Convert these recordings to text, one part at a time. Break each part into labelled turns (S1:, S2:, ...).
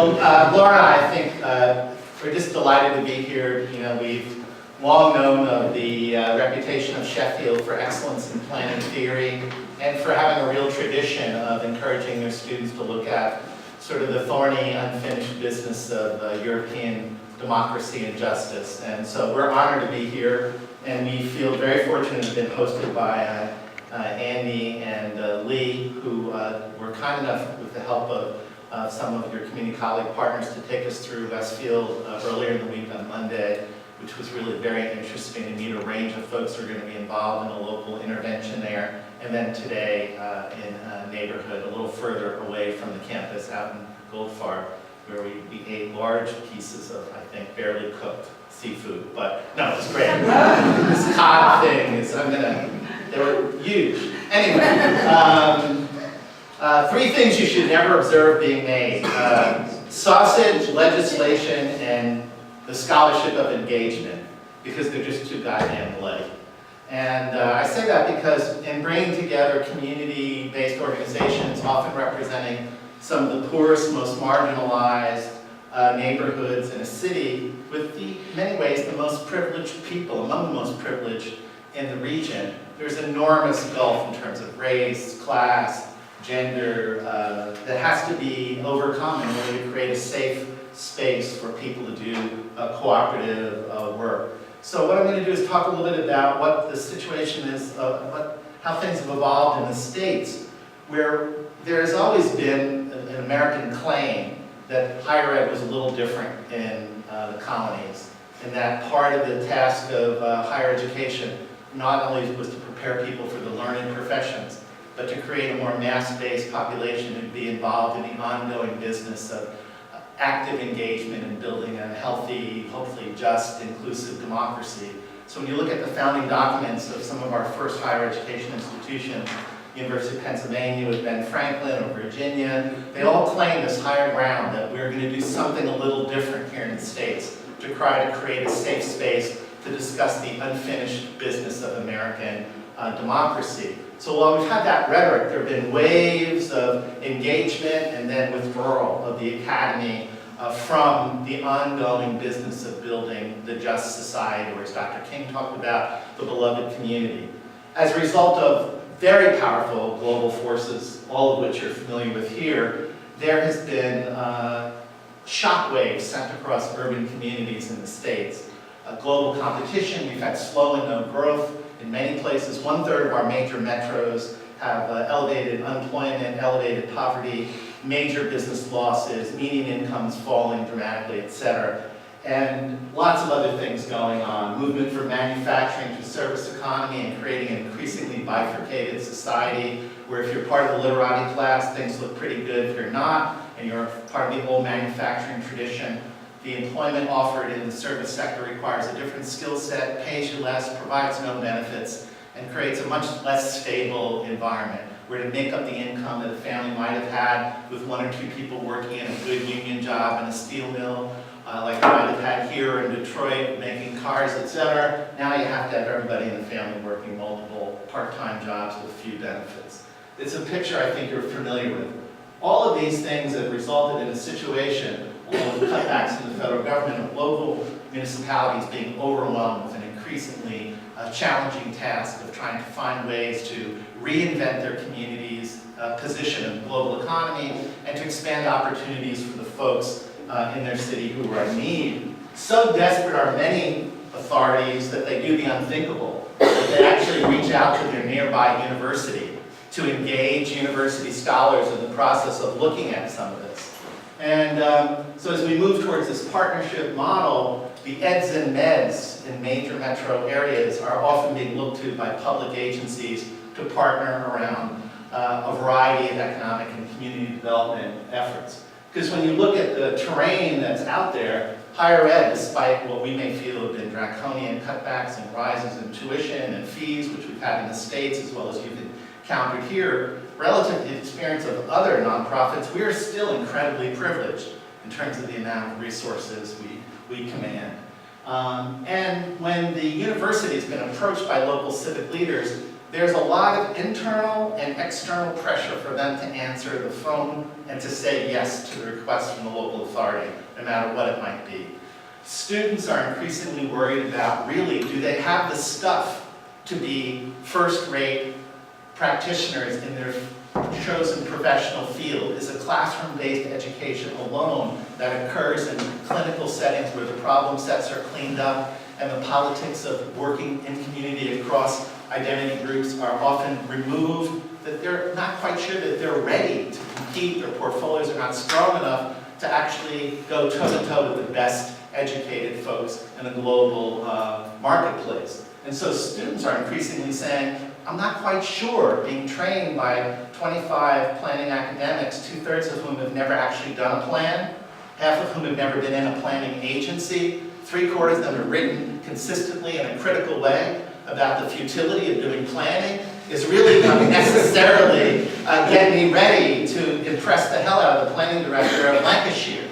S1: Well, Laura and I think we're just delighted to be here. You know, we've long known of the reputation of Sheffield for excellence in planning theory and for having a real tradition of encouraging their students to look at sort of the thorny, unfinished business of European democracy and justice. And so we're honored to be here, and we feel very fortunate to have been hosted by Andy and Lee, who were kind enough, with the help of some of your community colleague partners, to take us through Westfield earlier in the week on Monday, which was really very interesting to meet a range of folks who are going to be involved in a local intervention there. And then today in a neighborhood a little further away from the campus out in Goldfarb, where we ate large pieces of, I think, barely cooked seafood. But no, it was great. This cod thing is, they were huge. Anyway, three things you should never observe being made. Sausage, legislation, and the scholarship of engagement, because they're just too goddamn bloody. And I say that because in bringing together community-based organizations, often representing some of the poorest, most marginalized neighborhoods in a city, with in many ways the most privileged people, among the most privileged in the region, there's an enormous gulf in terms of race, class, gender, that has to be overcome in order to create a safe space for people to do cooperative work. So what I'm going to do is talk a little bit about what the situation is, how things have evolved in the States, where there has always been an American claim that higher ed was a little different in the colonies, and that part of the task of higher education not only was to prepare people for the learning professions, but to create a more mass-based population and be involved in the ongoing business of active engagement in building a healthy, hopefully just, inclusive democracy. So when you look at the founding documents of some of our first higher education institutions, University of Pennsylvania with Ben Franklin, or Virginia, they all claim this higher ground that we're going to do something a little different here in the States to try to create a safe space to discuss the unfinished business of American democracy. So while we've had that rhetoric, there have been waves of engagement and then withdrawal of the academy from the ongoing business of building the just society, or as Dr. King talked about, the beloved community. As a result of very powerful global forces, all of which you're familiar with here, there has been shockwaves sent across urban communities in the States. Global competition, we've had slow and no growth. In many places, 1/3 of our major metros have elevated unemployment, elevated poverty, major business losses, median incomes falling dramatically, etc. And lots of other things going on. Movement from manufacturing to service economy and creating an increasingly bifurcated society where if you're part of the literati class, things look pretty good. If you're not, and you're part of the old manufacturing tradition, the employment offered in the service sector requires a different skill set, pays you less, provides no benefits, and creates a much less stable environment where to make up the income that a family might have had with 1 or 2 people working in a good union job in a steel mill, like I might have had here in Detroit making cars, etc. Now you have to have everybody in the family working multiple part-time jobs with few benefits. It's a picture I think you're familiar with. All of these things have resulted in a situation, along with cutbacks in the federal government, of local municipalities being overwhelmed with an increasingly challenging task of trying to find ways to reinvent their community's position in the global economy and to expand opportunities for the folks in their city who are in need. So desperate are many authorities that they do the unthinkable, that they actually reach out to their nearby university to engage university scholars in the process of looking at some of this. And so as we move towards this partnership model, the eds and meds in major metro areas are often being looked to by public agencies to partner around a variety of economic and community development efforts. Because when you look at the terrain that's out there, higher ed, despite what we may feel have been draconian cutbacks and rises in tuition and fees, which we've had in the States as well as you've encountered here, relative to the experience of other nonprofits, we are still incredibly privileged in terms of the amount of resources we command. And when the university has been approached by local civic leaders, there's a lot of internal and external pressure for them to answer the phone and to say yes to the request from the local authority, no matter what it might be. Students are increasingly worried about, really, do they have the stuff to be first-rate practitioners in their chosen professional field? Is a classroom-based education alone that occurs in clinical settings where the problem sets are cleaned up and the politics of working in community across identity groups are often removed, that they're not quite sure that they're ready to compete, their portfolios are not strong enough to actually go toe-to-toe with the best educated folks in a global marketplace. And so students are increasingly saying, I'm not quite sure, being trained by 25 planning academics, 2/3 of whom have never actually done a plan, half of whom have never been in a planning agency, 3/4 of them have written consistently in a critical way about the futility of doing planning, is really not necessarily get me ready to impress the hell out of the planning director of Lancashire.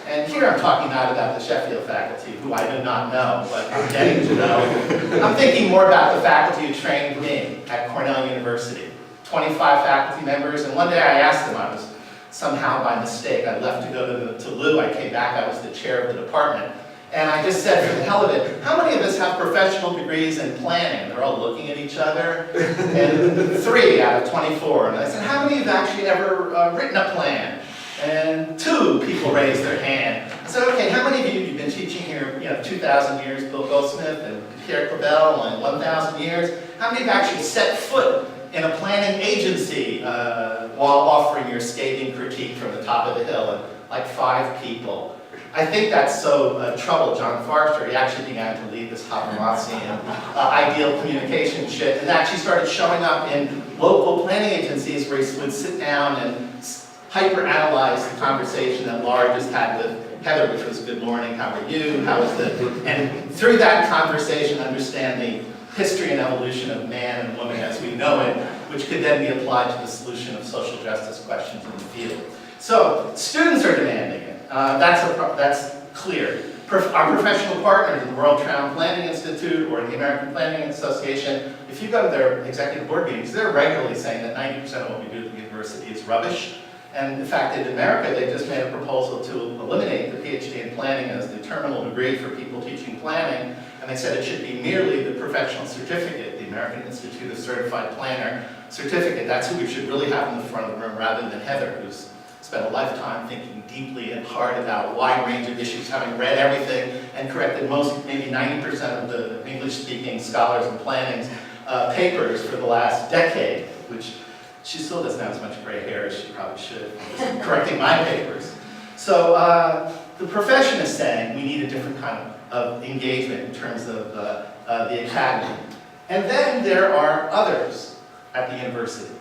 S1: And here I'm talking not about the Sheffield faculty, who I do not know, but I'm getting to know. I'm thinking more about the faculty who trained me at Cornell University. 25 faculty members, and one day I asked them, I was somehow by mistake, I left to go to Lou, I came back, I was the chair of the department. And I just said, for the hell of it, how many of us have professional degrees in planning? They're all looking at each other. And 3 out of 24. And I said, how many have actually ever written a plan? And 2 people raised their hand. I said, okay, how many of you have been teaching here, 2,000 years, Bill Goldsmith and Pierre Clavel, and 1,000 years? How many have actually set foot in a planning agency while offering your scathing critique from the top of the hill? And like 5 people. I think that's so troubled John Forrester. He actually began to lead this Habermasian ideal communication shit, and actually started showing up in local planning agencies where he would sit down and hyper-analyze the conversation that Laura just had with Heather, which was, good morning, how are you, how is the, and through that conversation understand the history and evolution of man and woman as we know it, which could then be applied to the solution of social justice questions in the field. So, students are demanding it. That's clear. Our professional partners in the World Town Planning Institute or the American Planning Association, if you go to their executive board meetings, they're regularly saying that 90% of what we do at the university is rubbish. And in fact, in America, they just made a proposal to eliminate the PhD in planning as the terminal degree for people teaching planning. And they said it should be merely the professional certificate, the American Institute of Certified Planner certificate. That's who we should really have in the front of the room rather than Heather, who's spent a lifetime thinking deeply and hard about a wide range of issues, having read everything and corrected most, maybe 90% of the English-speaking scholars in planning's papers for the last decade, which she still doesn't have as much gray hair as she probably should, correcting my papers. So the profession is saying we need a different kind of engagement in terms of the academy. And then there are others at the university.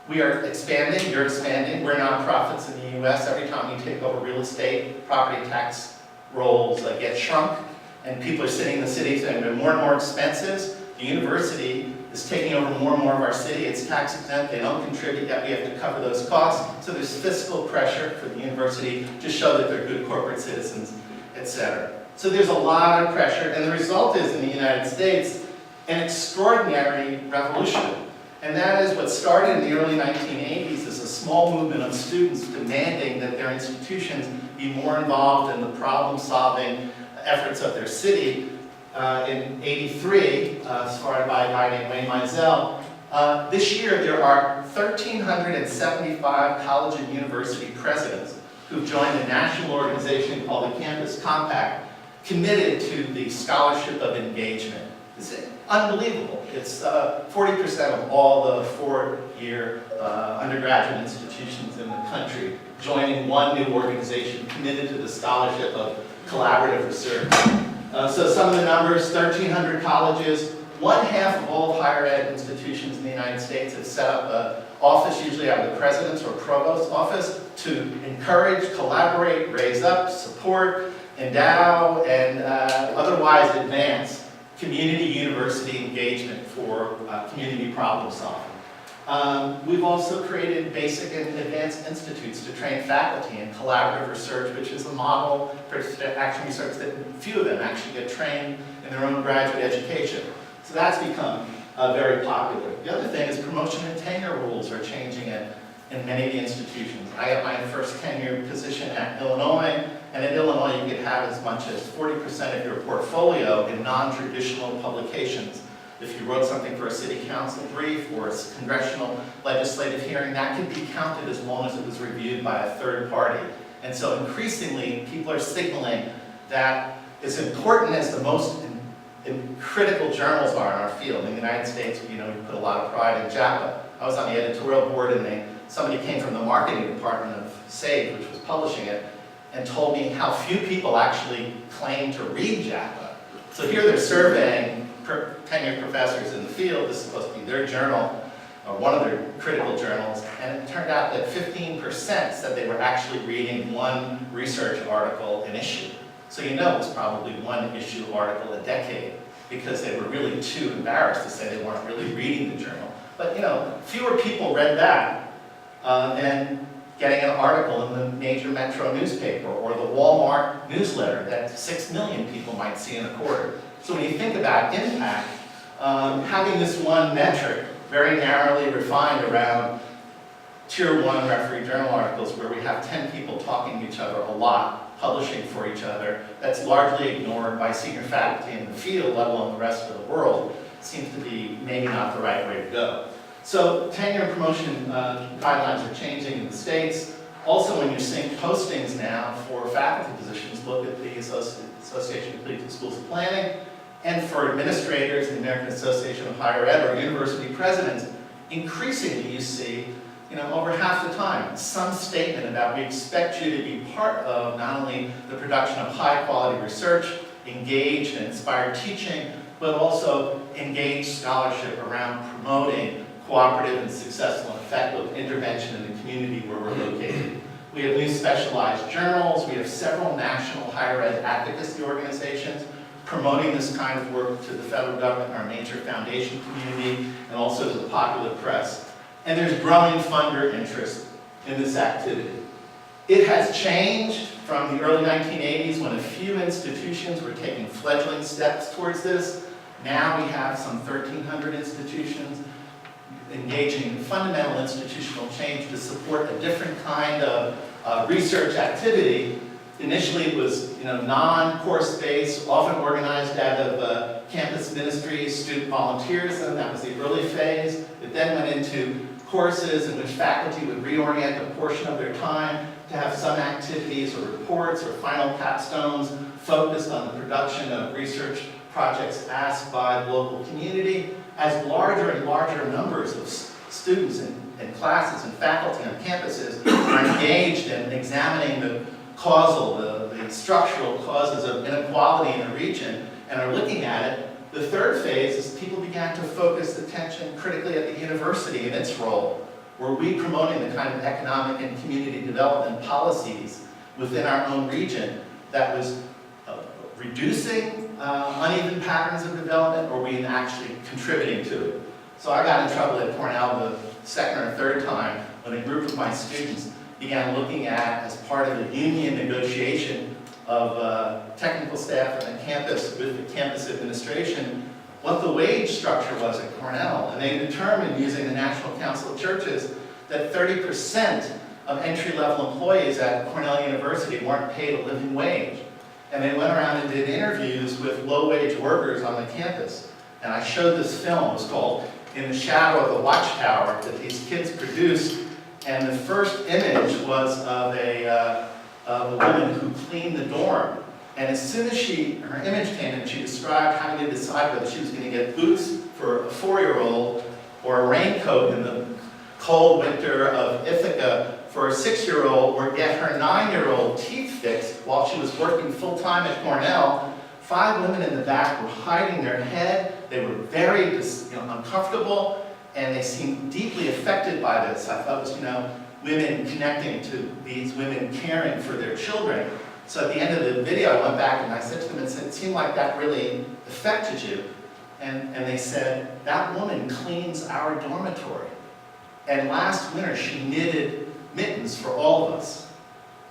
S1: We are expanding, you're expanding, we're nonprofits in the US. Every time we take over real estate, property tax rolls get shrunk, and people are sitting in the city saying there are more and more expenses. The university is taking over more and more of our city. It's tax exempt, they don't contribute, yet we have to cover those costs. So there's fiscal pressure for the university to show that they're good corporate citizens, etc. So there's a lot of pressure, and the result is, in the United States, an extraordinary revolution. And that is what started in the early 1980s as a small movement of students demanding that their institutions be more involved in the problem-solving efforts of their city. In '83, started by a guy named Wayne Mizell. This year there are 1,375 college and university presidents who've joined a national organization called the Campus Compact, committed to the scholarship of engagement. It's unbelievable. It's 40% of all the 4-year undergraduate institutions in the country joining one new organization committed to the scholarship of collaborative research. So some of the numbers, 1,300 colleges, 1/2 of all higher ed institutions in the United States have set up an office, usually out of the president's or provost's office, to encourage, collaborate, raise up, support, endow, and otherwise advance community university engagement for community problem solving. We've also created basic and advanced institutes to train faculty in collaborative research, which is a model for action research that few of them actually get trained in their own graduate education. So that's become very popular. The other thing is promotion and tenure rules are changing in many of the institutions. I got my first tenure position at Illinois, and in Illinois you could have as much as 40% of your portfolio in non-traditional publications. If you wrote something for a city council brief or a congressional legislative hearing, that could be counted as long as it was reviewed by a third party. And so increasingly, people are signaling that as important as the most critical journals are in our field. In the United States, we put a lot of pride in JAPA. I was on the editorial board, and somebody came from the marketing department of SAVE, which was publishing it, and told me how few people actually claim to read JAPA. So here they're surveying tenured professors in the field. This is supposed to be their journal, or one of their critical journals, and it turned out that 15% said they were actually reading one research article an issue. So it was probably one issue article a decade, because they were really too embarrassed to say they weren't really reading the journal. But fewer people read that than getting an article in the major metro newspaper or the Walmart newsletter that 6 million people might see in a quarter. So when you think about impact, having this one metric very narrowly refined around Tier 1 referee journal articles where we have 10 people talking to each other a lot, publishing for each other, that's largely ignored by senior faculty in the field, let alone the rest of the world, seems to be maybe not the right way to go. So tenure and promotion guidelines are changing in the States. Also, when you're seeing postings now for faculty positions, look at the Association of Collegiate Schools of Planning, and for administrators, the American Association of Higher Ed, or university presidents, increasingly you see, over half the time, some statement about we expect you to be part of not only the production of high-quality research, engaged and inspired teaching, but also engaged scholarship around promoting cooperative and successful and effective intervention in the community where we're located. We have new specialized journals. We have several national higher ed advocacy organizations promoting this kind of work to the federal government, our major foundation community, and also to the popular press. And there's growing funder interest in this activity. It has changed from the early 1980s when a few institutions were taking fledgling steps towards this. Now we have some 1,300 institutions engaging in fundamental institutional change to support a different kind of research activity. Initially it was non-course based, often organized out of campus ministries, student volunteers, and that was the early phase. It then went into courses in which faculty would reorient a portion of their time to have some activities or reports or final capstones focused on the production of research projects asked by the local community. As larger and larger numbers of students and classes and faculty on campuses are engaged in examining the causal, the structural causes of inequality in a region and are looking at it, the third phase is people began to focus attention critically at the university and its role. Were we promoting the kind of economic and community development policies within our own region that was reducing uneven patterns of development, or were we actually contributing to it? So I got in trouble at Cornell the second or third time when a group of my students began looking at, as part of the union negotiation of technical staff on the campus with the campus administration, what the wage structure was at Cornell. And they determined, using the National Council of Churches, that 30% of entry-level employees at Cornell University weren't paid a living wage. And they went around and did interviews with low-wage workers on the campus. And I showed this film. It was called In the Shadow of the Watchtower that these kids produced. And the first image was of a woman who cleaned the dorm. And as soon as her image came in, she described having to decide whether she was going to get boots for a 4-year-old or a raincoat in the cold winter of Ithaca for a 6-year-old, or get her 9-year-old teeth fixed while she was working full-time at Cornell. 5 women in the back were hiding their head. They were very uncomfortable, and they seemed deeply affected by this. I thought it was women connecting to these women caring for their children. So at the end of the video, I went back and I said to them, it seemed like that really affected you. And they said, that woman cleans our dormitory. And last winter, she knitted mittens for all of us.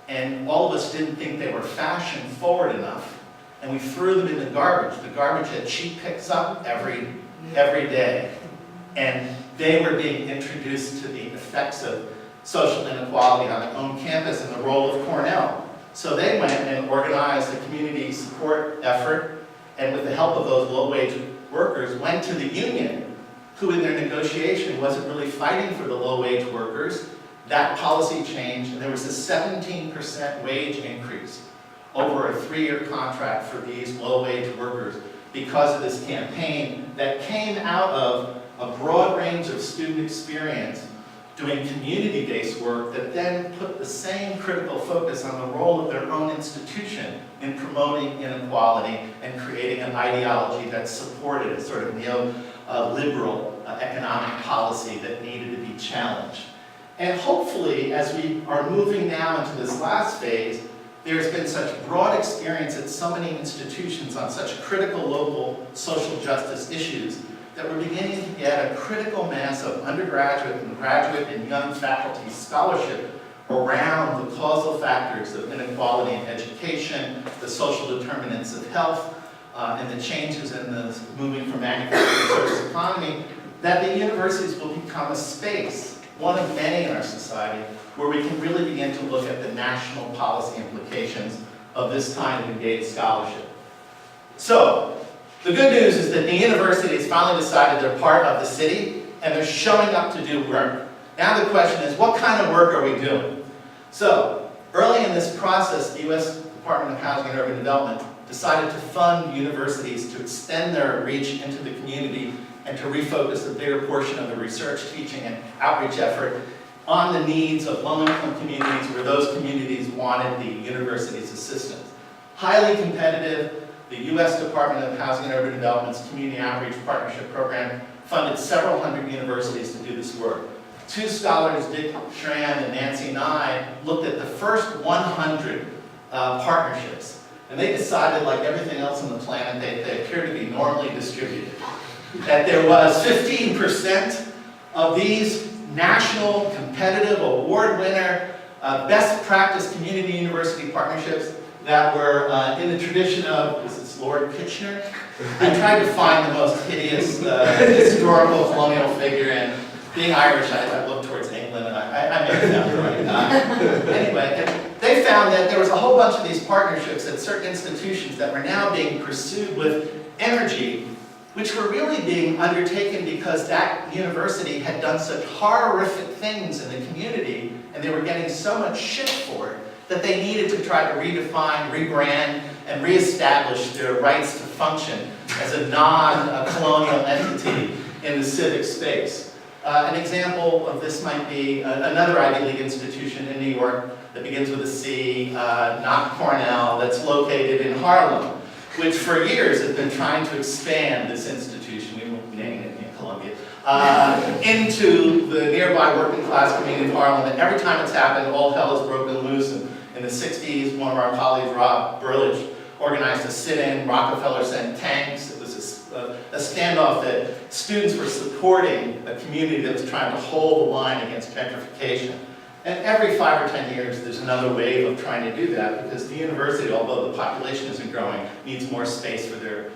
S1: And all of us didn't think they were fashion forward enough. And we threw them in the garbage that she picks up every day. And they were being introduced to the effects of social inequality on their own campus and the role of Cornell. So they went and organized a community support effort, and with the help of those low-wage workers, went to the union, who in their negotiation wasn't really fighting for the low-wage workers. That policy changed, and there was a 17% wage increase over a 3-year contract for these low-wage workers because of this campaign that came out of a broad range of student experience doing community-based work that then put the same critical focus on the role of their own institution in promoting inequality and creating an ideology that supported a sort of neo-liberal economic policy that needed to be challenged. And hopefully, as we are moving now into this last phase, there's been such broad experience at so many institutions on such critical local social justice issues that we're beginning to get a critical mass of undergraduate and graduate and young faculty scholarship around the causal factors of inequality in education, the social determinants of health, and the changes in the moving from manufacturing to service economy, that the universities will become a space, one of many in our society, where we can really begin to look at the national policy implications of this kind of engaged scholarship. So, the good news is that the university has finally decided they're part of the city, and they're showing up to do work. Now the question is, what kind of work are we doing? So, early in this process, the U.S. Department of Housing and Urban Development decided to fund universities to extend their reach into the community and to refocus a bigger portion of the research, teaching, and outreach effort on the needs of low-income communities where those communities wanted the university's assistance. Highly competitive, the U.S. Department of Housing and Urban Development's Community Outreach Partnership Program funded several hundred universities to do this work. Two scholars, Dick Schran and Nancy Nye, looked at the first 100 partnerships, and they decided, like everything else on the planet, they appear to be normally distributed. That there was 15% of these national, competitive, award winner, best practice community university partnerships that were in the tradition of, was this Lord Kitchener? I tried to find the most hideous historical colonial figure, and being Irish, I looked towards England, and I made it out right. Anyway, and they found that there was a whole bunch of these partnerships at certain institutions that were now being pursued with energy, which were really being undertaken because that university had done such horrific things in the community, and they were getting so much shit for it, that they needed to try to redefine, rebrand, and reestablish their rights to function as a non-colonial entity in the civic space. An example of this might be another Ivy League institution in New York that begins with a C, not Cornell, that's located in Harlem, which for years has been trying to expand this institution, we won't name it in Columbia, into the nearby working class community of Harlem. And every time it's happened, all hell has broken loose. And in the 60s, one of our colleagues, Rob Burlage, organized a sit-in. Rockefeller sent tanks. It was a standoff that students were supporting a community that was trying to hold the line against gentrification. And every 5 or 10 years, there's another wave of trying to do that because the university, although the population isn't growing, needs more space for their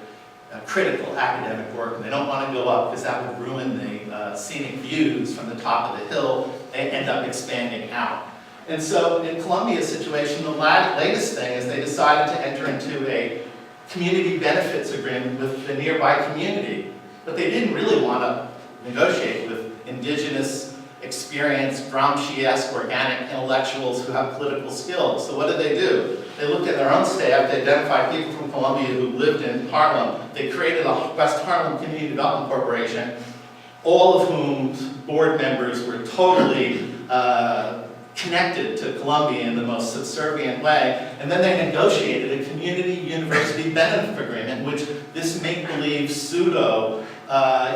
S1: critical academic work. And they don't want to go up because that would ruin the scenic views from the top of the hill. They end up expanding out. And so in Columbia's situation, the latest thing is they decided to enter into a community benefits agreement with the nearby community. But they didn't really want to negotiate with indigenous, experienced, Gramsci-esque, organic intellectuals who have political skills. So what did they do? They looked at their own staff, they identified people from Columbia who lived in Harlem. They created a West Harlem Community Development Corporation, all of whose board members were totally connected to Columbia in the most subservient way. And then they negotiated a community university benefit agreement, which this make-believe pseudo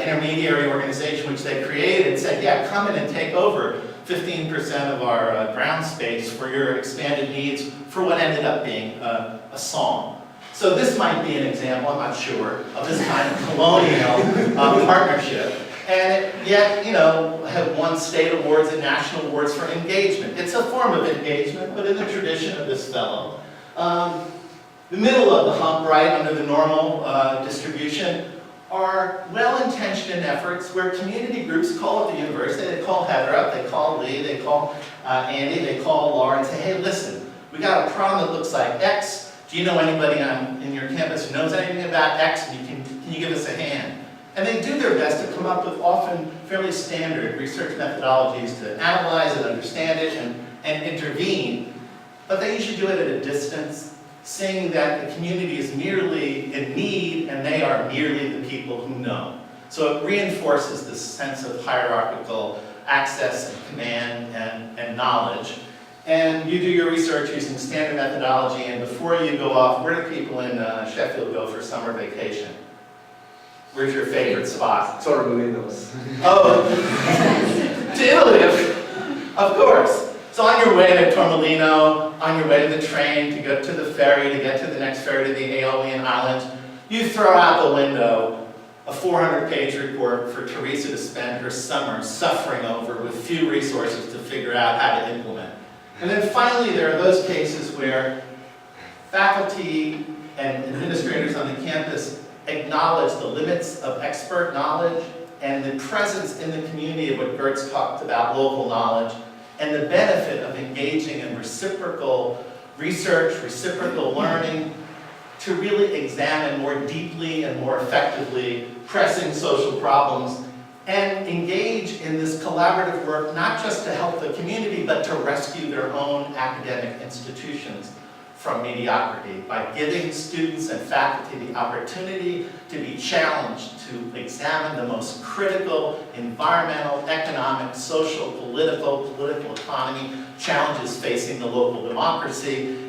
S1: intermediary organization which they created said, yeah, come in and take over 15% of our ground space for your expanded needs for what ended up being a song. So this might be an example, I'm not sure, of this kind of colonial partnership. And yet, have won state awards and national awards for engagement. It's a form of engagement, but in the tradition of this fellow. The middle of the hump, right, under the normal distribution, are well-intentioned efforts where community groups call up the university, they call Heather up, they call Lee, they call Andy, they call Laura and say, hey, listen, we got a problem that looks like X. Do you know anybody in your campus who knows anything about X? And can you give us a hand? And they do their best to come up with often fairly standard research methodologies to analyze and understand it and intervene. But they usually do it at a distance, seeing that the community is merely in need and they are merely the people who know. So it reinforces this sense of hierarchical access and command and knowledge. And you do your research using standard methodology, and before you go off, where do people in Sheffield go for summer vacation? Where's your favorite spot?
S2: Torremolinos.
S1: Oh, to Italy, of course. So on your way to Torremolino, on your way to the train, to go to the ferry, to get to the next ferry to the Aeolian Islands, you throw out the window a 400-page report for Teresa to spend her summer suffering over with few resources to figure out how to implement. And then finally, there are those cases where faculty and administrators on the campus acknowledge the limits of expert knowledge and the presence in the community of what Gertz talked about, local knowledge, and the benefit of engaging in reciprocal research, reciprocal learning, to really examine more deeply and more effectively pressing social problems and engage in this collaborative work, not just to help the community, but to rescue their own academic institutions from mediocrity by giving students and faculty the opportunity to be challenged to examine the most critical environmental, economic, social, political economy challenges facing the local democracy,